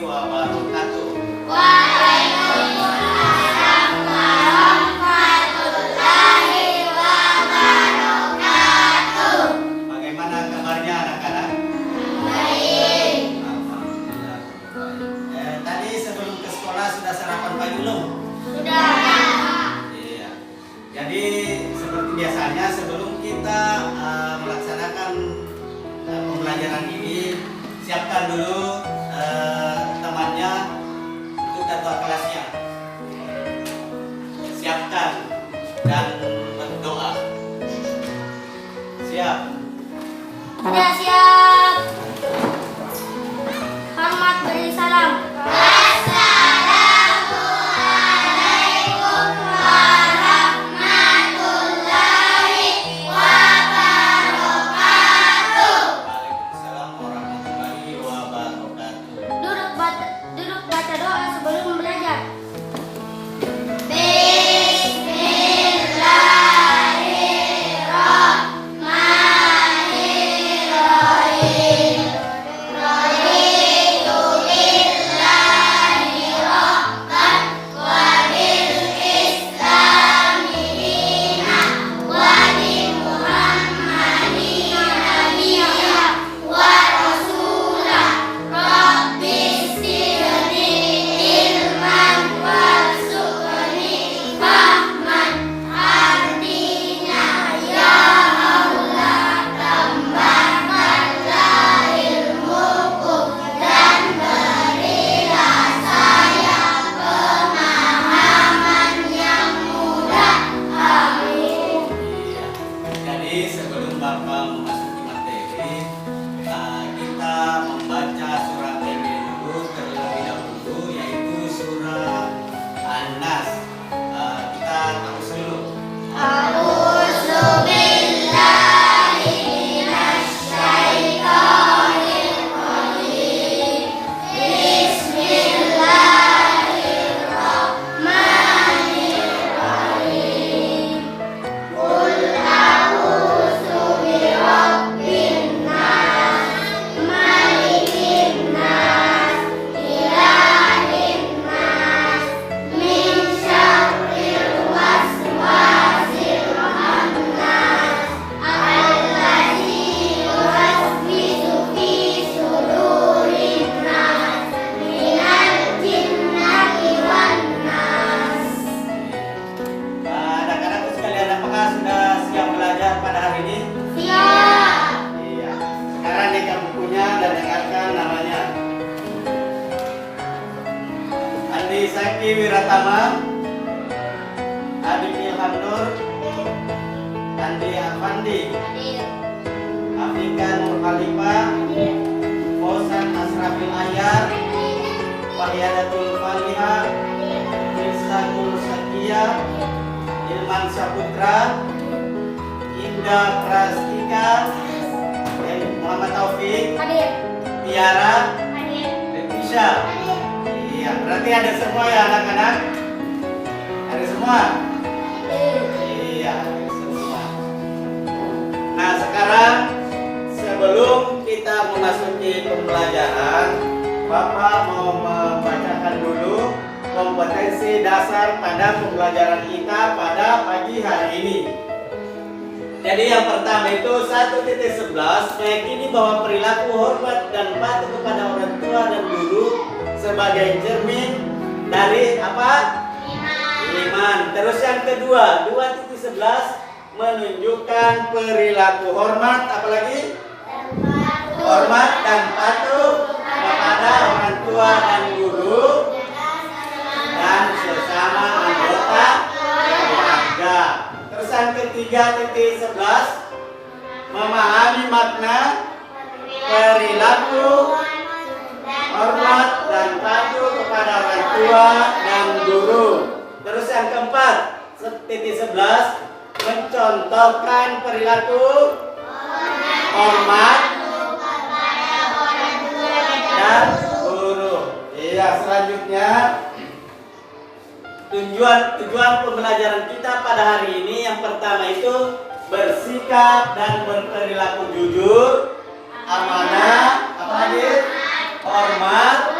wabarakatuh. Waalaikumsalam warahmatullahi wabarakatuh. Bagaimana kabarnya anak-anak? Baik. Alhamdulillah. Tadi sebelum ke sekolah sudah sarapan pagi belum? Sudah. Iya. Jadi seperti biasanya sebelum kita melaksanakan pembelajaran ini, siapkan dulu temannya untuk ketua kelasnya. Siapkan dan berdoa. Siap. Sudah siap. Hormat beri salam. Assalamualaikum warahmatullahi wabarakatuh. Waalaikumsalam warahmatullahi wabarakatuh. Duduk baca doa sebelum belajar. Bismillahirrahmanirrahim. Raditu billahi rabban wa bil islami dinan wa bi Muhammadin nabiyyan wa rasulah. Rabbis zidni ilman warzuqni fahman. Artinya ya Allah, tambahkanlah ilmuku dan berilah saya pemahaman yang mudah. Amin. Iya. Jadi sebelum Bapak memasuki materi, kita membaca surat ini dulu terlebih dahulu, yaitu surah An-Nas. Kita terus dulu. A'udzu billahi minasyaitonir rajim. Bismillahirrahmanirrahim. Qul a'udzu birabbin nas, malikin nas, ilahin nas, min syarril waswasil khannas, allazi yuwaswisu fi sudurin nas, minal jinnati wan nas. Anak-anak sekalian, apakah sudah siap belajar pada hari ini? Siap. Iya. Sekarang buka bukunya dan dengarkan namanya. Andi Saki Wiratama, Adi Ilham Nur, Andi Afandi, Hadir. Afika Nur Khalifah, Hadir. Fauzan Asrafil Ahyar, Hadir. Wahyadatul Falihah, Hadir. Mirsatul Sakia, Ilman Saputra, Indah Prastika, dan Muhammad Taufik, Hadir. Tiara, Hadir. Leticia. Hadir. Iya, berarti ada semua ya anak-anak? Ada semua? Iya, ada semua. Nah, sekarang sebelum kita memasuki pembelajaran, Bapak mau membacakan dulu kompetensi dasar pada pembelajaran kita pada pagi hari ini. Jadi yang pertama itu 1.11, meyakini bahwa perilaku hormat dan patuh kepada orang tua dan guru sebagai cermin dari apa? Iman. Terus yang kedua, 2.11, menunjukkan perilaku hormat, apalagi? Hormat dan patuh kepada orang tua dan guru dan sesama anggota keluarga. Terus yang ketiga, 11, memahami makna perilaku hormat dan patuh kepada orang tua dan guru. Terus yang keempat, 11, mencontohkan perilaku hormat dan guru. Iya, selanjutnya tujuan pembelajaran kita pada hari ini yang pertama itu bersikap dan berperilaku jujur, amanah, apa lagi? Hormat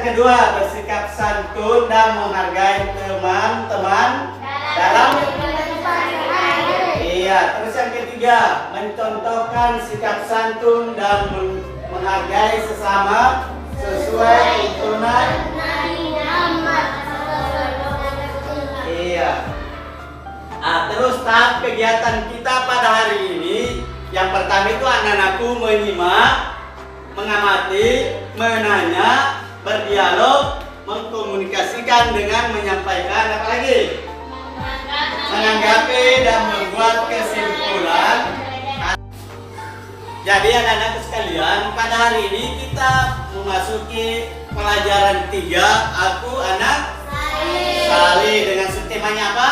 kedua, bersikap santun dan menghargai teman-teman dalam. Iya. Terus yang ketiga, mencontohkan sikap santun dan menghargai sesama sesuai tuntunan. Iya. Terus tahap kegiatan kita pada hari ini, yang pertama itu anak-anakku menyimak, mengamati, menanya, berdialog, mengkomunikasikan dengan menyampaikan, apa lagi? Menanggapi dan membuat kesimpulan. Jadi anak-anakku sekalian, pada hari ini kita memasuki pelajaran 3, aku anak Salih, dengan subtemanya apa?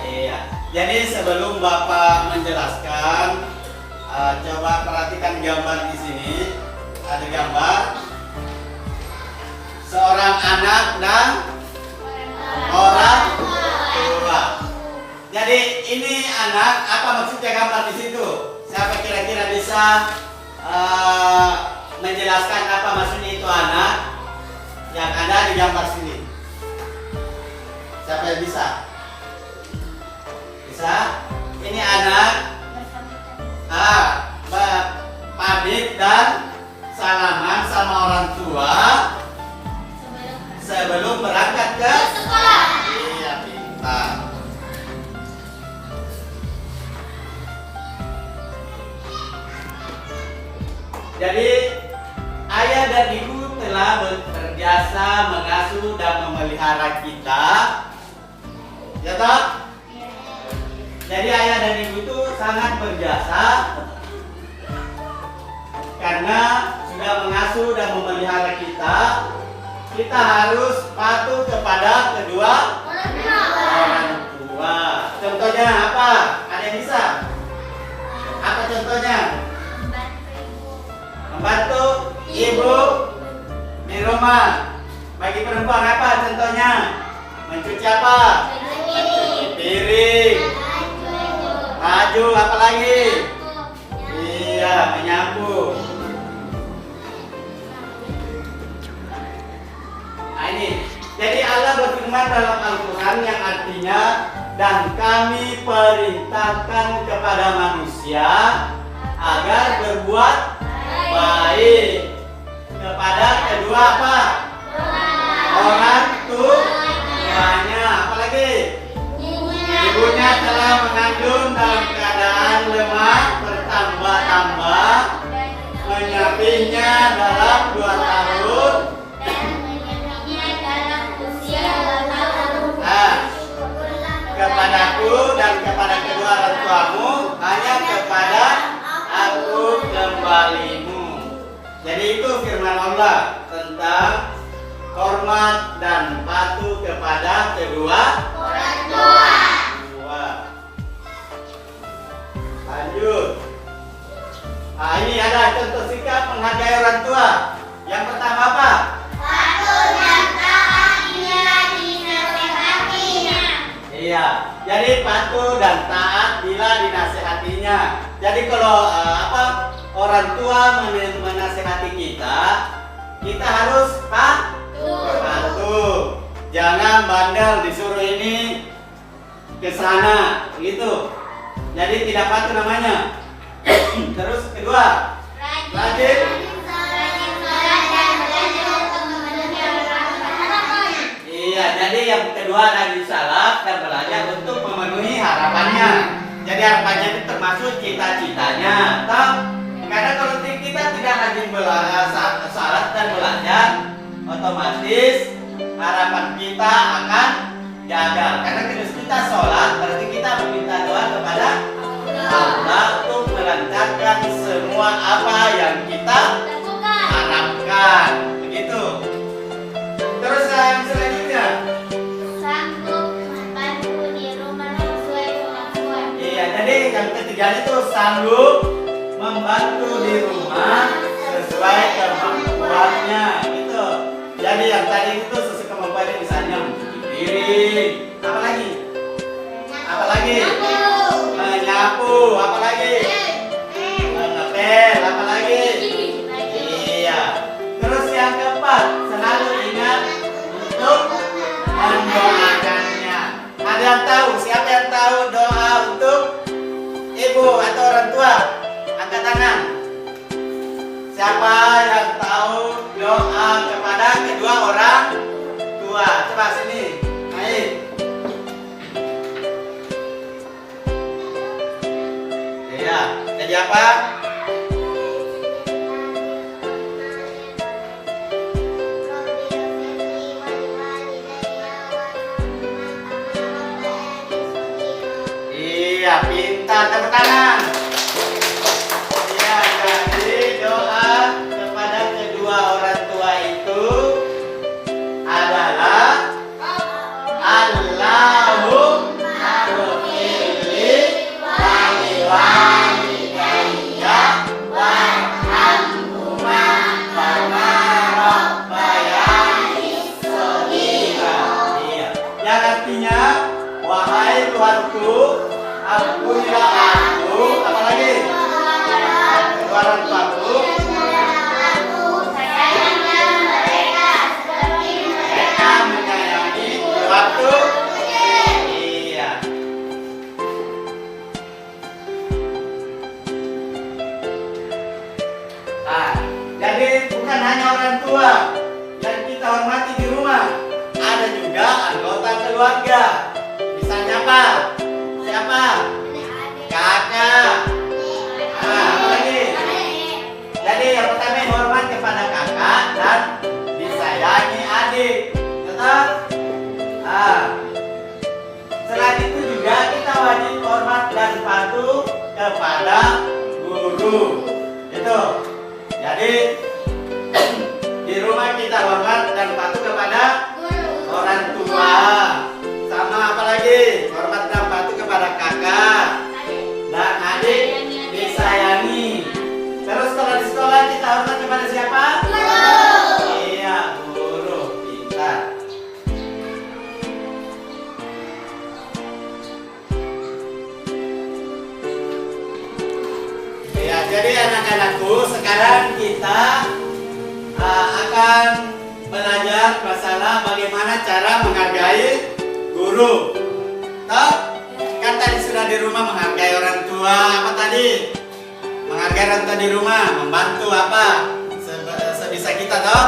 Iya. Jadi sebelum Bapak menjelaskan, coba perhatikan gambar di sini. Ada gambar seorang anak dan orang tua. Jadi ini anak, apa maksudnya gambar di situ? Siapa kira-kira bisa menjelaskan apa maksudnya itu anak yang ada di gambar sini? Siapa yang bisa? Bisa? Ini anak pamit dan salaman sama orang tua sebelum berangkat ke sekolah. Iya, pintar. Jadi ayah dan ibu telah berjasa mengasuh dan memelihara kita, ya toh? Jadi ayah dan ibu itu sangat berjasa karena sudah mengasuh dan memelihara kita. Kita harus patuh kepada kedua orang tua. Contohnya apa? Ada yang bisa? Apa contohnya? Membantu ibu di rumah. Bagi perempuan apa contohnya? Mencuci apa? Mencuci piring, baju, apa lagi? Iya, menyapu. Nah ini, jadi Allah berfirman dalam Al-Quran yang artinya, dan kami perintahkan kepada manusia agar berbuat baik kepada kedua apa? Orang tuanya. Apalagi? Ibunya telah mengandung dalam keadaan lemah bertambah-tambah, menyapihnya dalam 2 tahun. Kepadaku dan kepada kedua orang tuamu, hanya kepada aku kembalimu. Jadi itu firman Allah tentang hormat dan patuh kepada kedua orang tua. Lanjut. Nah ini ada contoh sikap menghargai orang tua. Yang pertama apa? Patuh dan taat bila dinasehatinya. Iya, jadi patuh dan taat bila dinasehatinya. Jadi kalau orang tua menasehati kita, kita harus patuh. Jangan bandel disuruh ini ke sana, gitu. Jadi tidak patuh namanya. Terus kedua, rajin. Iya, jadi yang kedua rajin salat dan belajar untuk memenuhi harapannya. Jadi harapannya itu termasuk cita-citanya. Karena kalau kita tidak rajin salat dan belajar, otomatis harapan kita akan gagal. Karena kita sholat berarti kita meminta doa kepada Allah untuk melancarkan semua apa yang kita harapkan. Begitu. Terus yang selanjutnya, sanggup membantu di rumah sesuai kemampuan. iya, jadi yang ketiga itu sanggup membantu di rumah sesuai kemampuannya, gitu. Jadi yang tadi itu sesuai kemampuannya, misalnya mencuci piring, apalagi? Menyapu, apalagi? Mengepel, yang tahu? Siapa yang tahu doa untuk ibu atau orang tua? Angkat tangan. Siapa yang tahu doa kepada kedua orang tua? Coba sini. Naik. Iya. Jadi apa? Iya, pintar, tepuk tangan. Iya, jadi doa kepada kedua orang tua itu adalah Allahumma ghfirli waliwalidayya warhamhuma kama rabbayani shaghira. Iya, yang artinya wahai Tuhanku, ampunilah aku, apalagi kedua orang tuaku, mereka menyayangi waktu. Iya. Nah, jadi bukan hanya orang tua yang kita hormati di rumah, ada juga anggota keluarga. Misalnya apa? Siapa? Kakak. Nah, apa lagi? Jadi yang pertama hormat kepada kakak dan disayangi adik. Tetap. Selain itu juga kita wajib hormat dan patuh kepada guru. Itu. Jadi di rumah kita hormat dan patuh kepada orang tua. Sama apa lagi? Hormat dan patuh kepada kakak dan adik, disayangi. Terus kalau di sekolah kita hormat kepada siapa? Guru. Iya, guru. Pintar. Ya, jadi anak-anakku, sekarang kita akan belajar masalah bagaimana cara menghargai guru. Toh? Kan tadi sudah di rumah menghargai orang tua. Apa tadi? Menghargai orang tua di rumah, membantu apa? Sebisa kita toh.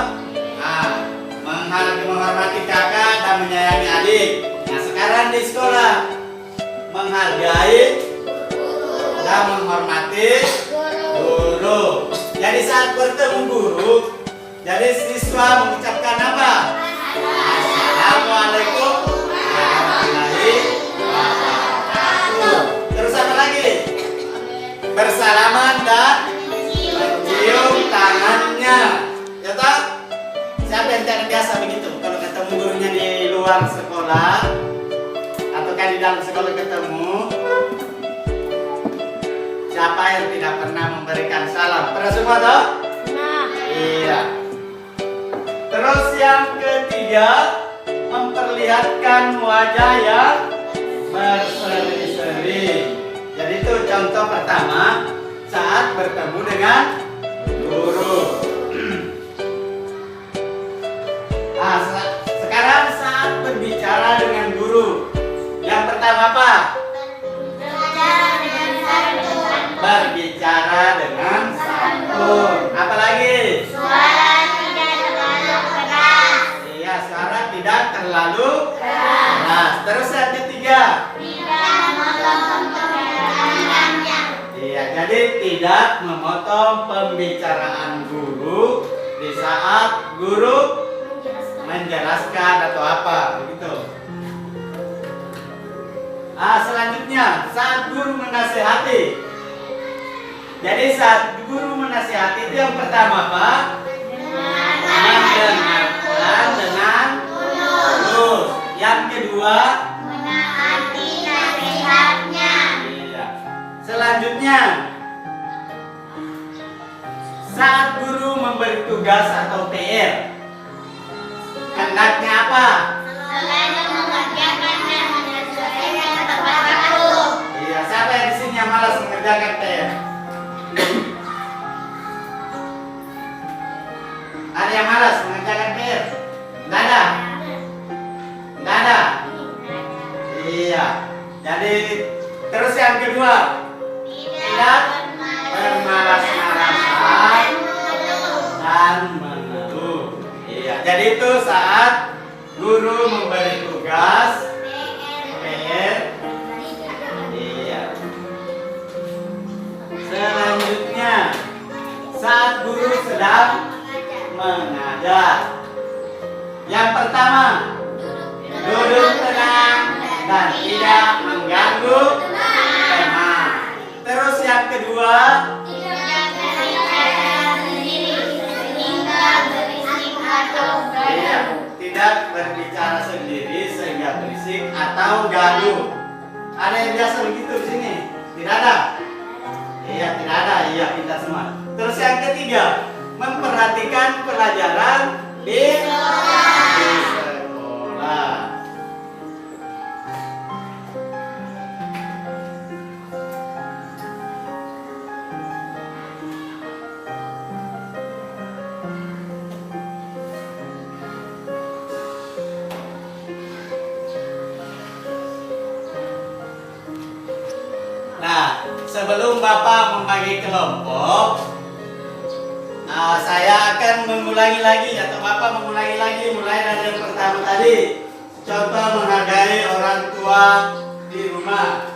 Nah, menghormati kakak dan menyayangi adik. Nah, sekarang di sekolah menghargai dan menghormati guru. Jadi saat bertemu guru, jadi siswa mengucapkan apa? Assalamualaikum warahmatullahi wabarakatuh. Terus apa lagi? Bersalaman dan mencium tangannya. Ya toh? Siapa yang tidak biasa begitu? Kalau ketemu gurunya di luar sekolah atau kan di dalam sekolah ketemu, siapa yang tidak pernah memberikan salam? Pernah semua toh? Nah. Iya. Terus yang ketiga, memperlihatkan wajah yang berseri-seri. Jadi itu contoh pertama saat bertemu dengan guru. Nah, sekarang saat berbicara dengan guru, yang pertama apa? Berbicara dengan santun. Apalagi? Suara tidak terlalu keras. Iya, suara tidak terlalu keras. Terus yang ketiga? Tidak memotong pembicaraannya. Iya, jadi tidak memotong pembicaraan guru di saat guru menjelaskan atau apa, begitu. Selanjutnya saat guru menasehati. Jadi saat guru menasehati itu yang pertama apa? Mendengarkan dengan tulus. Yang kedua, Menaati nasihatnya. iya. Selanjutnya, saat guru memberi tugas atau PR, hendaknya apa? Selalu mengerjakan dan menyelesaikan tepat waktu. Iya, siapa yang di sini yang malas mengerjakan PR? Ada yang malas mengerjakan PR? Nggak ada? Nggak ada? Iya, Jadi terus yang kedua, tidak bermalas-malasan dan mengeluh. Iya, jadi itu saat guru memberi tugas PR. Iya. Selanjutnya, saat guru sedang mengajar. Yang pertama, duduk tenang dan tidak mengganggu teman. Terus yang kedua, iya, tidak berbicara sendiri sehingga berisik atau gaduh. Ada yang biasa begitu di sini? Tidak ada? Iya, tidak ada. Iya, pintar semua. Terus yang ketiga, memperhatikan pelajaran di sekolah. Nah, sebelum Bapak membagi kelompok, saya akan mengulangi lagi atau Bapak mengulangi lagi mulai dari yang pertama tadi. Contoh menghargai orang tua di rumah.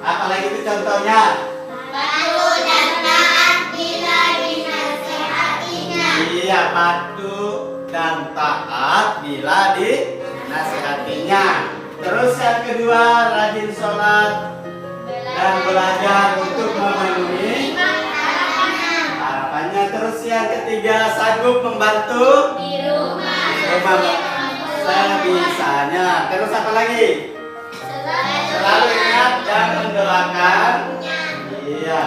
Apalagi itu contohnya? Patuh dan taat bila dinasehatinya. Iya, patuh dan taat bila dinasehatinya. Terus yang kedua, rajin sholat dan belajar untuk memenuhi harapannya. Terus yang ketiga, sanggup membantu Di rumah sebisanya. Terus apa lagi? Selalu ingat dan mendoakan. Iya.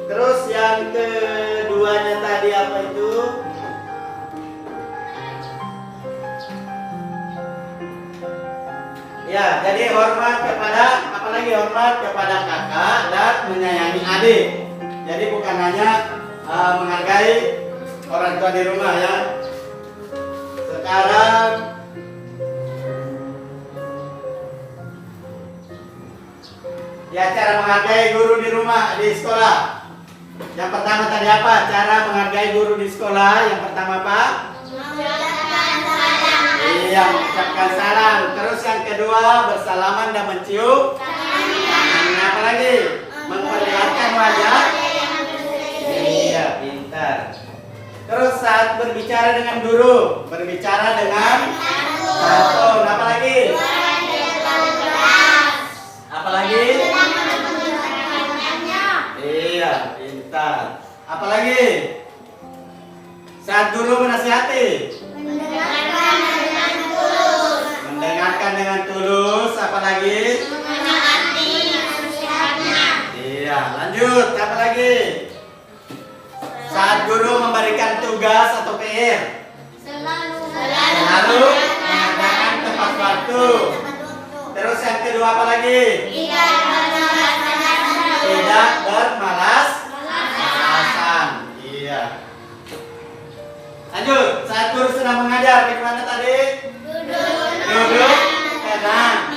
Terus yang keduanya tadi apa itu? Ya, jadi hormat kepada, apalagi hormat kepada kakak dan menyayangi adik. Jadi bukan hanya menghargai orang tua di rumah ya. Sekarang ya, cara menghargai guru di rumah, di sekolah. Yang pertama tadi apa? Cara menghargai guru di sekolah. Yang pertama apa? Iya, mengucapkan salam. Terus yang kedua, bersalaman dan mencium. Apa lagi? Memperlihatkan wajah. Iya, pintar. Terus saat berbicara dengan guru, berbicara dengan santun. Apa lagi? Apa lagi? Iya, pintar. Apa lagi? Saat guru menasihati, mendengarkan dengan tulus. Apa lagi? Iya, lanjut. Apa lagi? Saat guru memberikan tugas atau PR, selalu mengadakan tepat waktu. Terus yang kedua apa lagi? Tidak bermalas-malasan. Iya. Lanjut. Saat guru sedang mengajar, bagaimana tadi? Duduk tenang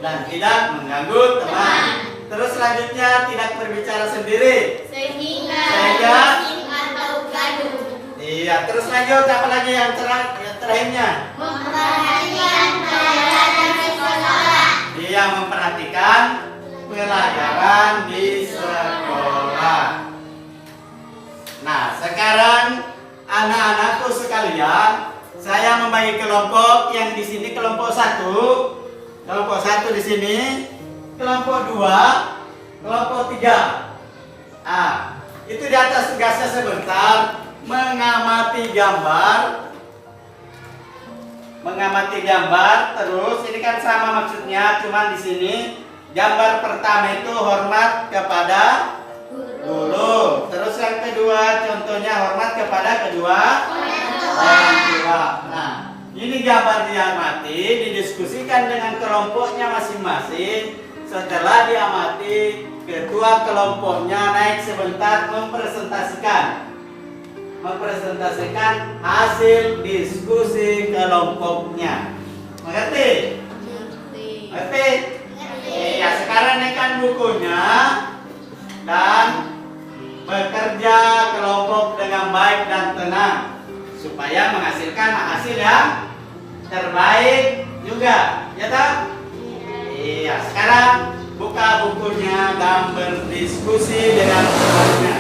dan tidak mengganggu teman. Terus selanjutnya tidak berbicara sendiri sehingga iya. Terus lanjut apa lagi yang terakhirnya? Dia memperhatikan pelajaran di sekolah. Nah, sekarang anak-anakku sekalian, saya membagi kelompok. Yang di sini kelompok 1 di sini, kelompok 2, kelompok 3. Itu di atas tugasnya sebentar mengamati gambar. Terus ini kan sama maksudnya, cuman di sini gambar pertama itu hormat kepada guru. Terus yang kedua contohnya hormat kepada kedua orang tua. Nah, ini gambar diamati, didiskusikan dengan kelompoknya masing-masing. Setelah diamati, ketua kelompoknya naik sebentar mempresentasikan hasil diskusi kelompoknya. Mengerti? Ngerti? Iya, sekarang naikkan bukunya dan bekerja kelompok dengan baik dan tenang supaya menghasilkan hasil yang terbaik juga, ya tak? Iya, sekarang buka bukunya dan berdiskusi dengan temannya.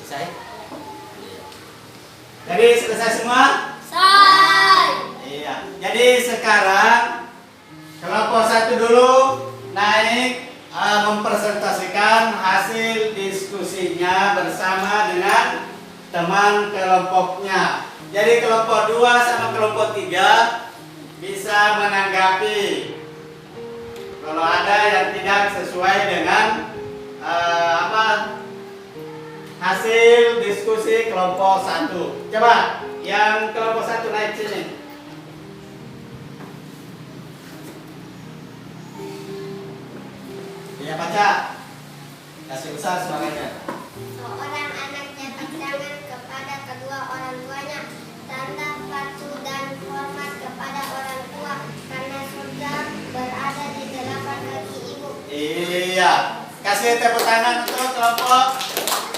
Selesai? Jadi selesai semua? Selesai. Iya. Jadi sekarang kelompok satu dulu naik mempresentasikan hasil diskusinya bersama dengan teman kelompoknya. Jadi kelompok 2 sama kelompok 3 bisa menanggapi kalau ada yang tidak sesuai dengan hasil diskusi kelompok 1. Coba yang kelompok 1 naik sini. Ya baca. Kasih besar suaranya. Seorang anaknya bertangan kepada kedua orang tuanya, tanda patuh dan hormat kepada orang tua, karena surga berada di telapak kaki ibu. Iya. Kasih tepuk tangan untuk kelompok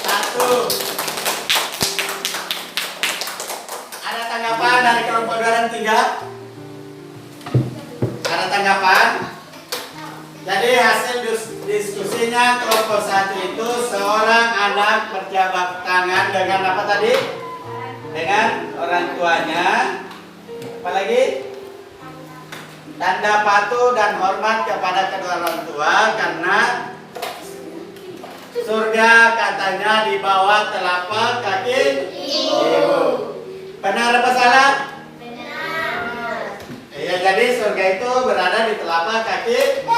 1. dari kelompok 2 dan 3? Ada tanggapan? Jadi hasil diskusinya kelompok 1 itu seorang anak berjabat tangan dengan apa tadi? Dengan orang tuanya. Apalagi? Tanda patuh dan hormat kepada kedua orang tua karena surga katanya di bawah telapak kaki ibu. Benar apa salah? Iya, jadi surga itu berada di telapak kaki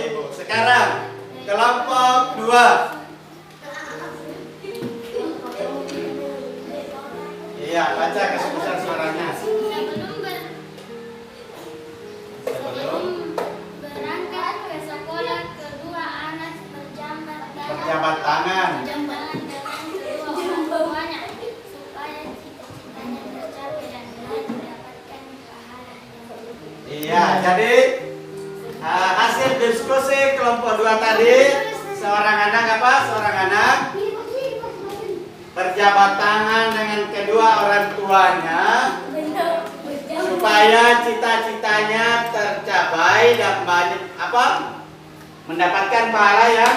ibu. Sekarang kelompok 2. Iya, baca keseluruhan suaranya. Sebelum berangkat ke sekolah, kedua anak Berjabat tangan. dengan kedua orang tuanya supaya cita-citanya tercapai dan mendapatkan pahala. Iya, jadi hasil diskusi kelompok 2 tadi, seorang anak apa? Seorang anak berjabat tangan dengan kedua orang tuanya supaya cita-citanya tercapai dan banyak apa? Mendapatkan pahala yang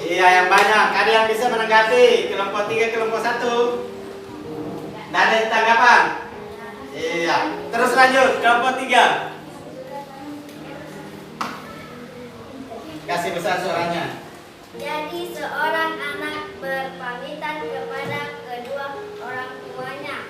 yang banyak. Ada yang bisa menanggapi kelompok 3, kelompok 1? Tidak ada tanggapan? Iya. Terus lanjut kelompok 3. Kasih besar suaranya. Jadi seorang anak berpamitan kepada kedua orang tuanya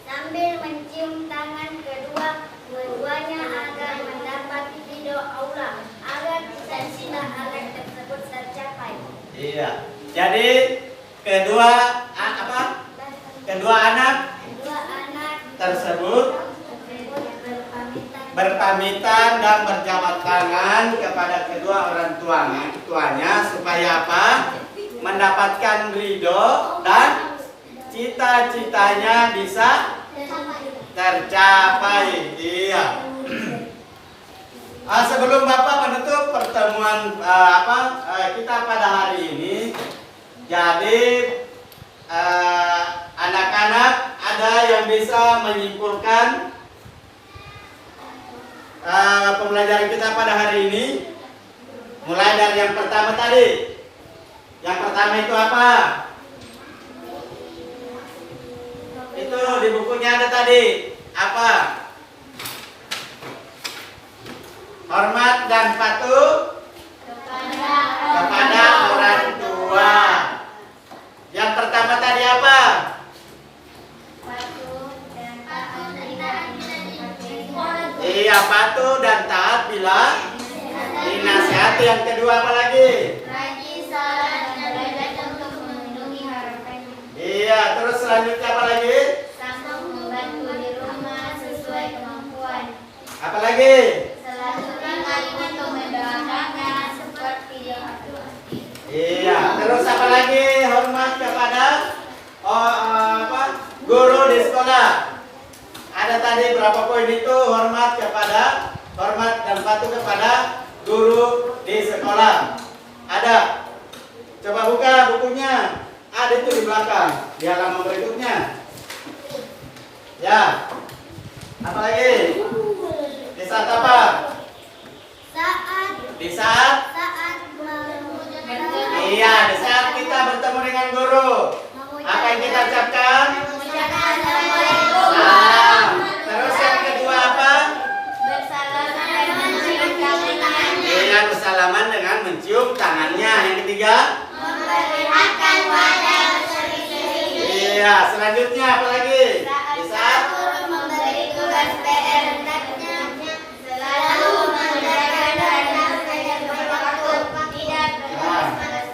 sambil mencium tangan keduanya agar mendapat ridho Allah agar cita-cita anak tersebut tercapai. Iya. Jadi kedua anak tersebut berpamitan dan berjabat tangan kepada kedua orang tuanya supaya apa? Mendapatkan ridho dan cita-citanya bisa tercapai. Iya. Sebelum Bapak menutup pertemuan kita pada hari ini, jadi anak-anak ada yang bisa menyimpulkan pembelajaran kita pada hari ini, mulai dari yang pertama tadi. Yang pertama itu apa? Itu di bukunya ada tadi. Apa? Hormat dan patuh kepada orang tua. Yang pertama tadi apa? Iya, patuh dan taat bila dinasihati. Yang kedua apa lagi? Iya, terus selanjutnya apa lagi? Apa lagi? Iya, terus apa lagi? Hormat kepada guru di sekolah. Ada tadi berapa poin itu? Hormat dan patuh kepada guru di sekolah. Ada. Coba buka bukunya. Ada itu di belakang, di halaman berikutnya. Ya. Apa lagi? Di saat apa? Di saat? Iya, di saat kita bertemu dengan guru. Apa yang kita ucapkan? Salam. Terus yang kedua apa? Iya, bersalaman dengan mencium tangannya. Yang ketiga? Memperlihatkan wajah berseri-seri. Iya, selanjutnya apa lagi? Di saat guru memberi tugas PR hendaknya selalu menjaga dan tidak berwaktu, tidak bermalas-malas.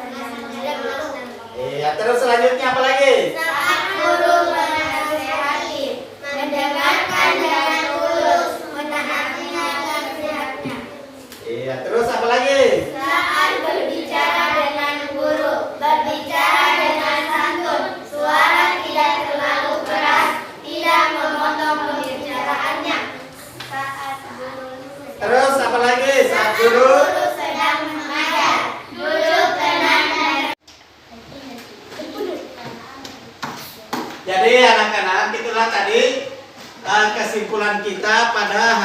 Iya, terus selanjutnya apa lagi? Saat guru menasihati, mendengarkan dengan tulus, menaati nasihatnya. Iya, terus apa lagi? Saat berbicara dengan guru, berbicara dengan santun, suara tidak terlalu keras, tidak memotong pembicaraannya. Saat guru Terus apa lagi? Saat guru sedang mengajar, duduk tenang dan Jadi anak-anak itu itulah tadi kesimpulan kita pada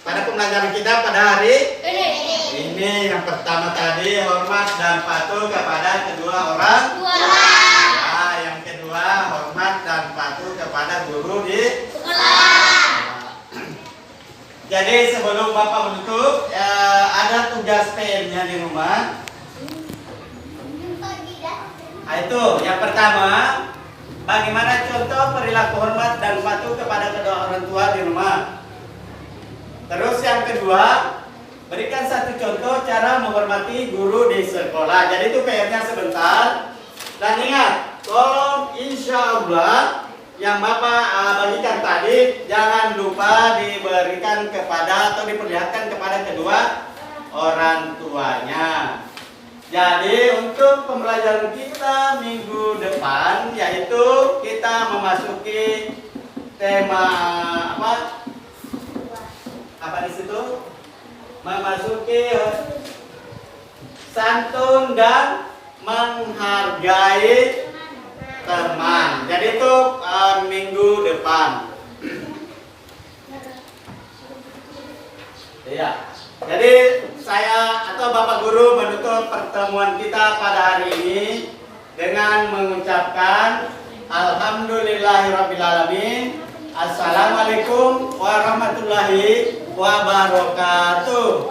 pembelajaran kita pada hari ini. Yang pertama tadi hormat dan patuh kepada kedua orang tua. Nah, yang kedua hormat dan patuh kepada guru di sekolah. Jadi sebelum Bapak menutup, ada tugas PR-nya di rumah. Nah, itu yang pertama, bagaimana contoh perilaku hormat dan patuh kepada kedua orang tua di rumah. Terus yang kedua, berikan satu contoh cara menghormati guru di sekolah. Jadi itu PR-nya sebentar. Dan ingat, tolong insya Allah yang Bapak bagikan tadi jangan lupa diberikan kepada atau diperlihatkan kepada kedua orang tuanya. Jadi untuk pembelajaran kita minggu depan yaitu kita memasuki tema apa di situ? Memasuki santun dan menghargai teman. Jadi itu minggu depan. Iya. Jadi saya atau Bapak Guru menutup pertemuan kita pada hari ini dengan mengucapkan Alhamdulillahirrabbilalamin. Assalamualaikum warahmatullahi wabarakatuh.